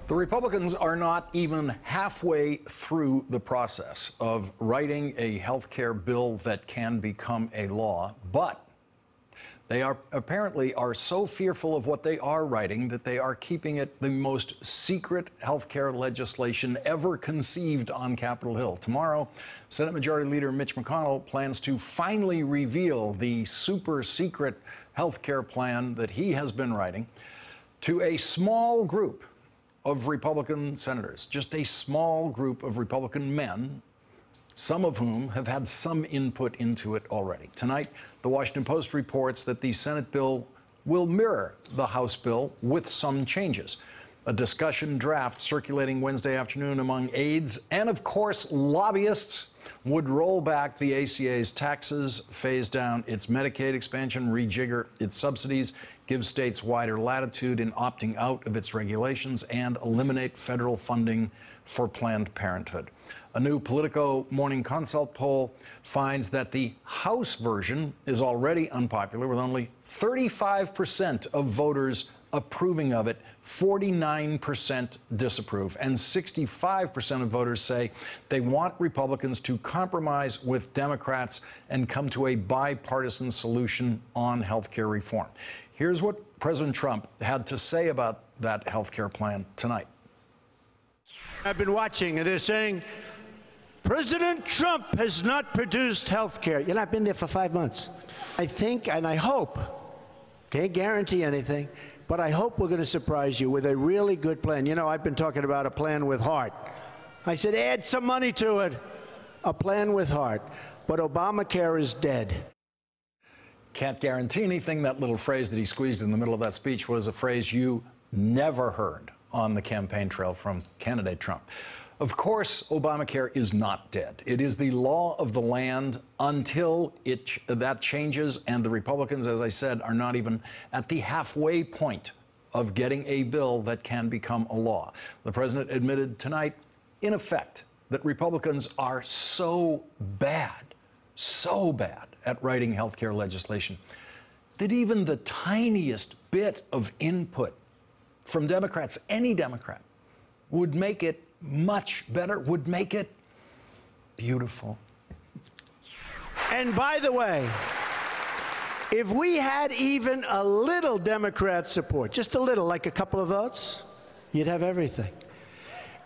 The Republicans are not even halfway through the process of writing a health care bill that can become a law, but they apparently are so fearful of what they are writing that they are keeping it the most secret health care legislation ever conceived on Capitol Hill. Tomorrow, Senate Majority Leader Mitch McConnell plans to finally reveal the super secret health care plan that he has been writing to a small group of Republican senators, just a small group of Republican men, some of whom have had some input into it already. Tonight, the Washington Post reports that the Senate bill will mirror the House bill with some changes. A discussion draft circulating Wednesday afternoon among aides and, of course, lobbyists would roll back the ACA's taxes, phase down its Medicaid expansion, rejigger its subsidies, give states wider latitude in opting out of its regulations, and eliminate federal funding for Planned Parenthood. A new Politico Morning Consult poll finds that the House version is already unpopular, with only 35% of voters approving of it, 49% disapprove, and 65% of voters say they want Republicans to compromise with Democrats and come to a bipartisan solution on health care reform. Here's what President Trump had to say about that health care plan tonight. I've been watching, and they're saying, President Trump has not produced health care. You know, I've been there for 5 months. I think and I hope, can't guarantee anything, but I hope we're going to surprise you with a really good plan. You know, I've been talking about a plan with heart. I said, add some money to it. A plan with heart. But Obamacare is dead. Can't guarantee anything. That little phrase that he squeezed in the middle of that speech was a phrase you never heard on the campaign trail from candidate Trump. Of course, Obamacare is not dead. It is the law of the land until that changes, and the Republicans, as I said, are not even at the halfway point of getting a bill that can become a law. The president admitted tonight, in effect, that Republicans are so bad at writing health care legislation that even the tiniest bit of input from Democrats, any Democrat, would make it much better, would make it beautiful. And by the way, if we had even a little Democrat support, just a little, like a couple of votes, you'd have everything.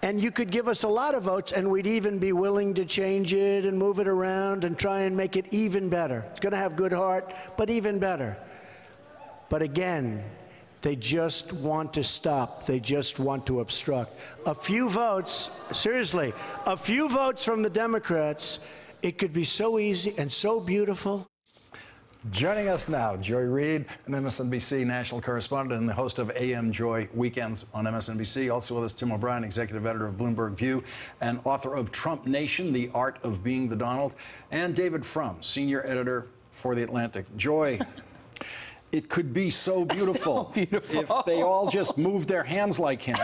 And you could give us a lot of votes, and we'd even be willing to change it and move it around and try and make it even better. It's going to have good heart, but even better. But again, they just want to stop. They just want to obstruct. A few votes, seriously, a few votes from the Democrats, it could be so easy and so beautiful. Joining us now, Joy Reid, an MSNBC national correspondent and the host of AM Joy Weekends on MSNBC. Also with us, Tim O'Brien, executive editor of Bloomberg View and author of Trump Nation, The Art of Being the Donald, and David Frum, senior editor for The Atlantic. Joy, it could be so beautiful, if they all just moved their hands like him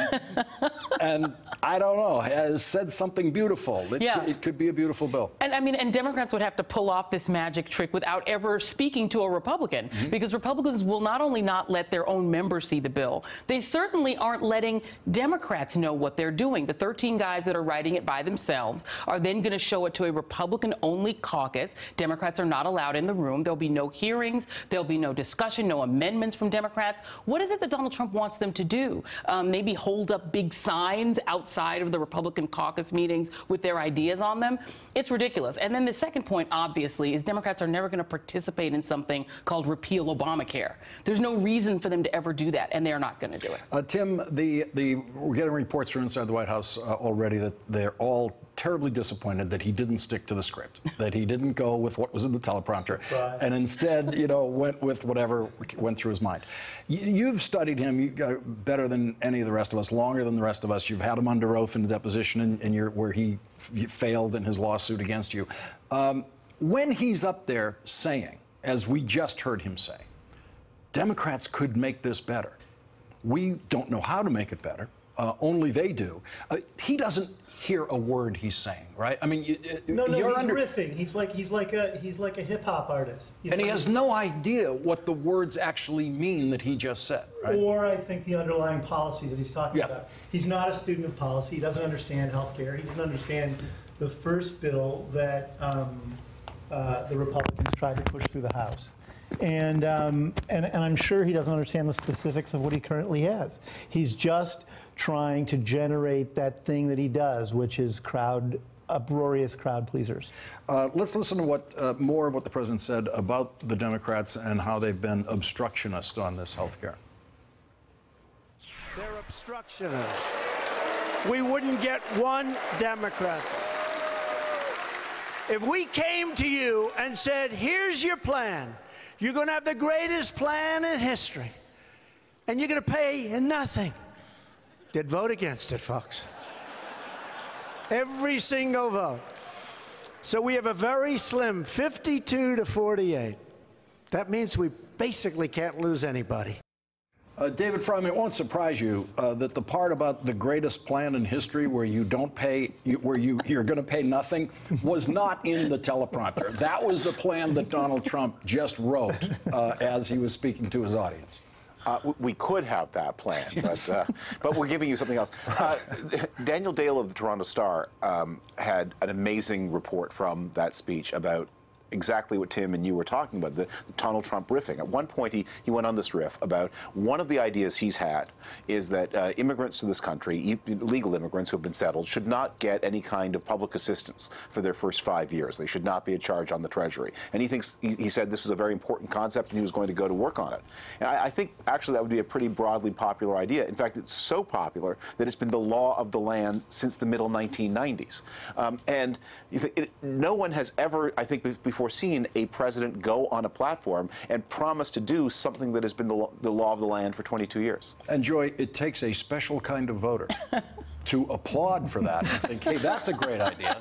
and, I don't know, has said something beautiful. It could be a beautiful bill. And I mean, and Democrats would have to pull off this magic trick without ever speaking to a Republican, because Republicans will not only not let their own members see the bill, they certainly aren't letting Democrats know what they're doing. The 13 guys that are writing it by themselves are then going to show it to a Republican-only caucus. Democrats are not allowed in the room. There'll be no hearings. There'll be no discussion, no amendments from Democrats. What is it that Donald Trump wants them to do? Maybe hold up big signs outside of the Republican caucus meetings with their ideas on them? It's ridiculous. And then the second point, obviously, is Democrats are never going to participate in something called repeal Obamacare. There's no reason for them to ever do that, and they're not going to do it. Tim, we're getting reports from inside the White House already that they're all terribly disappointed that he didn't stick to the script, that he didn't go with what was in the teleprompter, and instead, went with whatever went through his mind. You've studied him better than any of the rest of us, longer than the rest of us. You've had him under oath in the deposition where he failed in his lawsuit against you. When he's up there saying, as we just heard him say, Democrats could make this better. We don't know how to make it better. only they do. He doesn't hear a word he's saying, right? I mean, No, he's riffing. He's like a hip hop artist. And he has no idea what the words actually mean that he just said, right? Or I think the underlying policy that he's talking Yeah. about. He's not a student of policy. He doesn't understand healthcare. He doesn't understand the first bill that the Republicans tried to push through the House. And I'm sure he doesn't understand the specifics of what he currently has. He's just trying to generate that thing that he does, which is uproarious crowd pleasers. Let's listen to what more of what the president said about the Democrats and how they've been obstructionist on this health care. They're obstructionists. We wouldn't get one Democrat. If we came to you and said, here's your plan, you're going to have the greatest plan in history, and you're going to pay nothing, they'd vote against it, folks. Every single vote. So we have a very slim 52 to 48. That means we basically can't lose anybody. David Frum, it won't surprise you that the part about the greatest plan in history where you don't pay, you're going to pay nothing, was not in the teleprompter. That was the plan that Donald Trump just wrote as he was speaking to his audience. We could have that plan, but we're giving you something else. Daniel Dale of the Toronto Star had an amazing report from that speech about exactly what Tim and you were talking about, the Donald Trump riffing. At one point, he went on this riff about one of the ideas he's had is that immigrants to this country, legal immigrants who have been settled, should not get any kind of public assistance for their first 5 years. They should not be a charge on the Treasury. And he said this is a very important concept, and he was going to go to work on it. And I think, actually, that would be a pretty broadly popular idea. In fact, it's so popular that it's been the law of the land since the middle 1990s. And no one has ever, I think, before seen a president go on a platform and promise to do something that has been the law of the land for 22 years. And Joy, it takes a special kind of voter to applaud for that and think, hey, that's a great idea.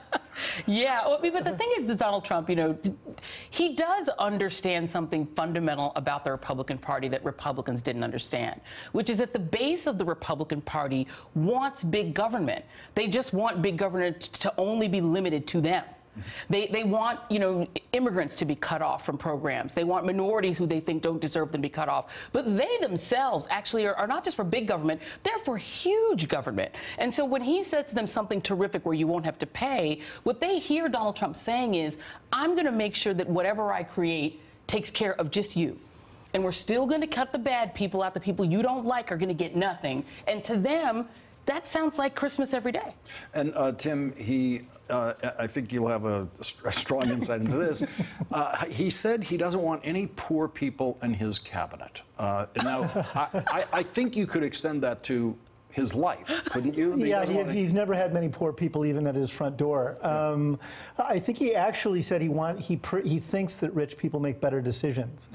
Yeah, well, but the thing is that Donald Trump, he does understand something fundamental about the Republican Party that Republicans didn't understand, which is that the base of the Republican Party wants big government. They just want big government to only be limited to them. They want, immigrants to be cut off from programs. They want minorities who they think don't deserve them to be cut off. But they themselves actually are not just for big government, they're for huge government. And so when he says to them something terrific where you won't have to pay, what they hear Donald Trump saying is, I'm going to make sure that whatever I create takes care of just you. And we're still going to cut the bad people out. The people you don't like are going to get nothing. And to them, that sounds like Christmas every day. And Tim, I think you'll have a strong insight into this. He said he doesn't want any poor people in his cabinet. Now, I think you could extend that to his life, couldn't you? Yeah, he's never had many poor people even at his front door. I think he actually said he thinks that rich people make better decisions.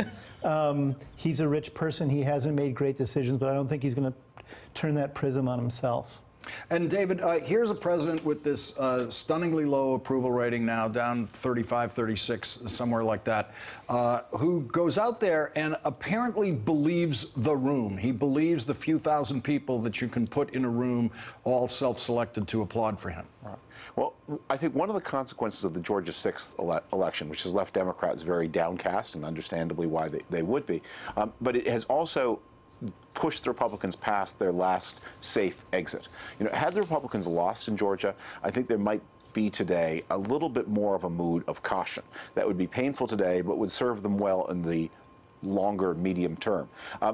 He's a rich person. He hasn't made great decisions, but I don't think he's going to turn that prism on himself. And David, here's a president with this stunningly low approval rating now, down 35, 36, somewhere like that, who goes out there and apparently believes the room. He believes the few thousand people that you can put in a room, all self-selected to applaud for him. Right. Well, I think one of the consequences of the Georgia 6th election, which has left Democrats very downcast, and understandably why they would be, but it has also pushed the Republicans past their last safe exit. Had the Republicans lost in Georgia, I think there might be today a little bit more of a mood of caution. That would be painful today, but would serve them well in the longer, medium term.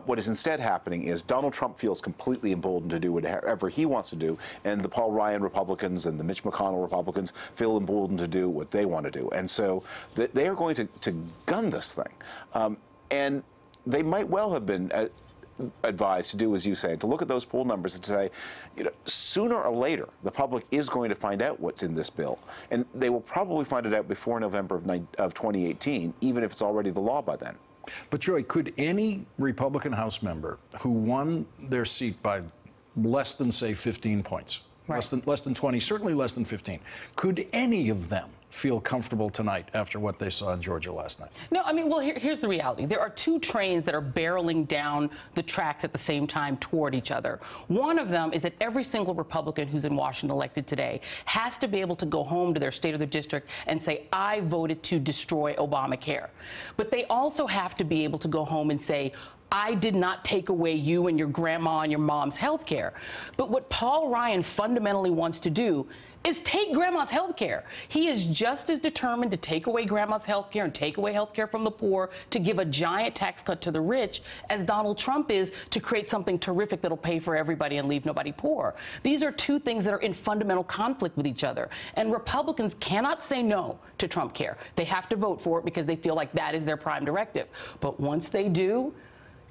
What is instead happening is Donald Trump feels completely emboldened to do whatever he wants to do, and the Paul Ryan Republicans and the Mitch McConnell Republicans feel emboldened to do what they want to do. And so they are going to gun this thing. And they might well have been advised to do as you say, to look at those poll numbers and say, sooner or later, the public is going to find out what's in this bill. And they will probably find it out before November of 2018, even if it's already the law by then. But Joy, could any Republican House member who won their seat by less than, say, 15 points, less than 20, certainly less than 15. Could any of them feel comfortable tonight after what they saw in Georgia last night? No, I mean, well, here's the reality. There are two trains that are barreling down the tracks at the same time toward each other. One of them is that every single Republican who's in Washington elected today has to be able to go home to their state or their district and say, I voted to destroy Obamacare. But they also have to be able to go home and say, I did not take away you and your grandma and your mom's health care. But what Paul Ryan fundamentally wants to do is take grandma's health care. He is just as determined to take away grandma's health care and take away health care from the poor, to give a giant tax cut to the rich, as Donald Trump is to create something terrific that'll pay for everybody and leave nobody poor. These are two things that are in fundamental conflict with each other. And Republicans cannot say no to Trump care. They have to vote for it because they feel like that is their prime directive. But once they do,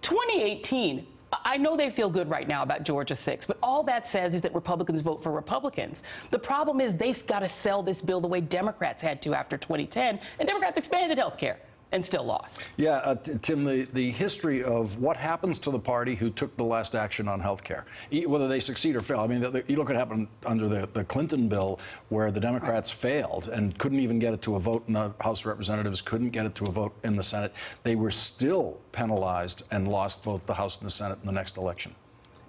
2018, I know they feel good right now about Georgia 6, but all that says is that Republicans vote for Republicans. The problem is they've got to sell this bill the way Democrats had to after 2010, and Democrats expanded health care and still lost. Yeah, Tim, the history of what happens to the party who took the last action on health care, whether they succeed or fail. I mean, you look at what happened under the Clinton bill, where the Democrats failed and couldn't even get it to a vote in the House of Representatives, couldn't get it to a vote in the Senate. They were still penalized and lost both the House and the Senate in the next election.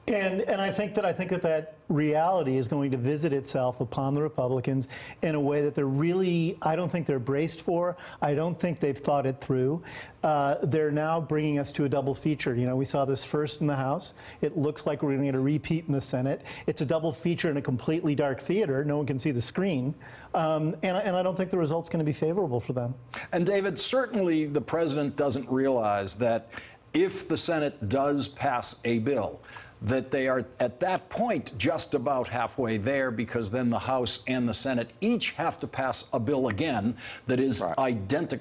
And I think that reality is going to visit itself upon the Republicans in a way that I don't think they're braced for. I don't think they've thought it through. They're now bringing us to a double feature. You know, we saw this first in the House. It looks like we're going to get a repeat in the Senate. It's a double feature in a completely dark theater. No one can see the screen. And I don't think the result's going to be favorable for them. And David, certainly the president doesn't realize that if the Senate does pass a bill, that they are at that point just about halfway there, because then the House and the Senate each have to pass a bill again that is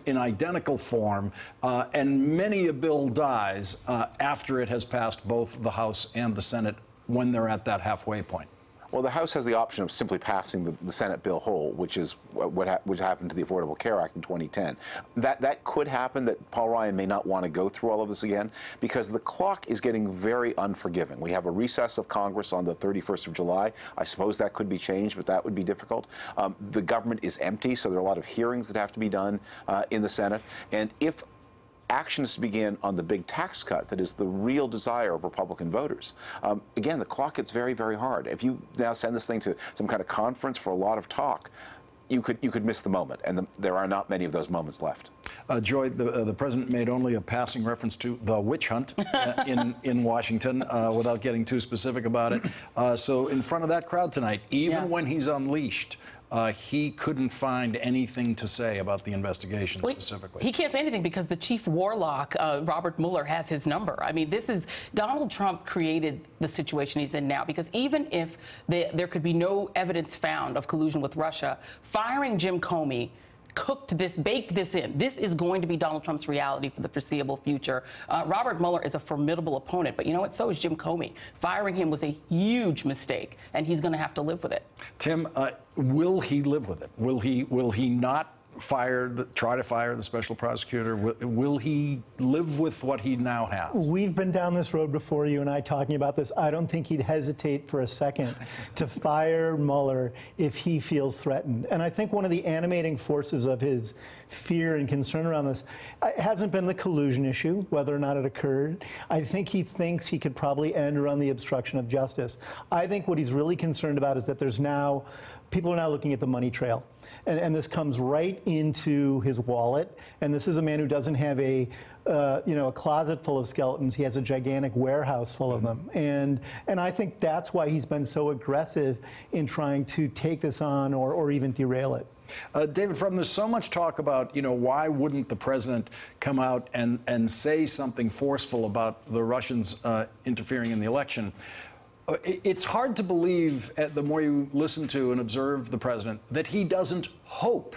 in identical form, and many a bill dies after it has passed both the House and the Senate when they're at that halfway point. Well, the House has the option of simply passing the Senate bill whole, which is what happened to the Affordable Care Act in 2010. That could happen, that Paul Ryan may not want to go through all of this again, because the clock is getting very unforgiving. We have a recess of Congress on the 31st of July. I suppose that could be changed, but that would be difficult. The government is empty, so there are a lot of hearings that have to be done in the Senate. And if actions to begin on the big tax cut that is the real desire of Republican voters. Again, the clock gets very, very hard. If you now send this thing to some kind of conference for a lot of talk, you could miss the moment, and there are not many of those moments left. Joy, the president made only a passing reference to the witch hunt in Washington without getting too specific about it. So in front of that crowd tonight, even when he's unleashed, he couldn't find anything to say about the investigation specifically. He can't say anything because the chief warlock, Robert Mueller, has his number. I mean, Donald Trump created the situation he's in now, because even if there could be no evidence found of collusion with Russia, firing Jim Comey baked this in. This is going to be Donald Trump's reality for the foreseeable future. Robert Mueller is a formidable opponent, but you know what? So is Jim Comey. Firing him was a huge mistake, and he's going to have to live with it. Tim, will he live with it? Will he not try to fire the special prosecutor? Will he live with what he now has? We've been down this road before, you and I, talking about this. I don't think he'd hesitate for a second to fire Mueller if he feels threatened. And I think one of the animating forces of his fear and concern around this hasn't been the collusion issue, whether or not it occurred. I think he thinks he could probably end around the obstruction of justice. I think what he's really concerned about is that people are now looking at the money trail. And this comes right into his wallet. And this is a man who doesn't have a closet full of skeletons. He has a gigantic warehouse full of them. And I think that's why he's been so aggressive in trying to take this on or even derail it. David Frum, there's so much talk about, why wouldn't the president come out and say something forceful about the Russians interfering in the election? It's hard to believe, the more you listen to and observe the president, that he doesn't hope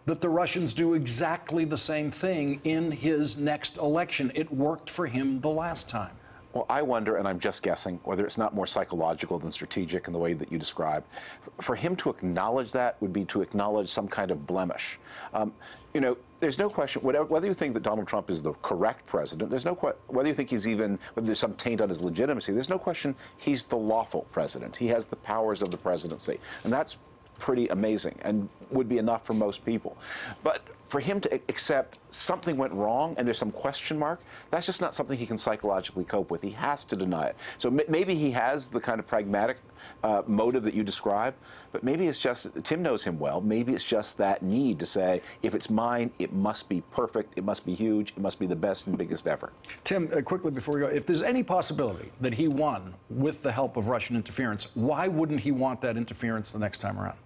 that the Russians do exactly the same thing in his next election. It worked for him the last time. Well, I wonder, and I'm just guessing, whether it's not more psychological than strategic in the way that you describe. For him to acknowledge that would be to acknowledge some kind of blemish. You know, there's no question, whether you think that Donald Trump is the correct president, there's no whether you think whether there's some taint on his legitimacy, there's no question he's the lawful president. He has the powers of the presidency. And that's pretty amazing and would be enough for most people. But for him to accept something went wrong and there's some question mark, that's just not something he can psychologically cope with. He has to deny it. So maybe he has the kind of pragmatic motive that you describe, but maybe it's just, Tim knows him well, maybe it's just that need to say, if it's mine, it must be perfect, it must be huge, it must be the best and biggest ever. Tim, quickly before we go, if there's any possibility that he won with the help of Russian interference, why wouldn't he want that interference the next time around?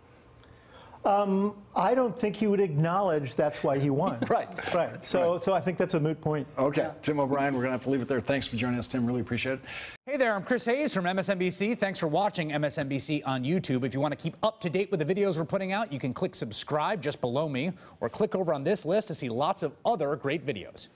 I don't think he would acknowledge that's why he won. Right. Right. So I think that's a moot point. Okay. Tim O'Brien, we're going to have to leave it there. Thanks for joining us, Tim. Really appreciate it. Hey there, I'm Chris Hayes from MSNBC. Thanks for watching MSNBC on YouTube. If you want to keep up to date with the videos we're putting out, you can click subscribe just below me or click over on this list to see lots of other great videos.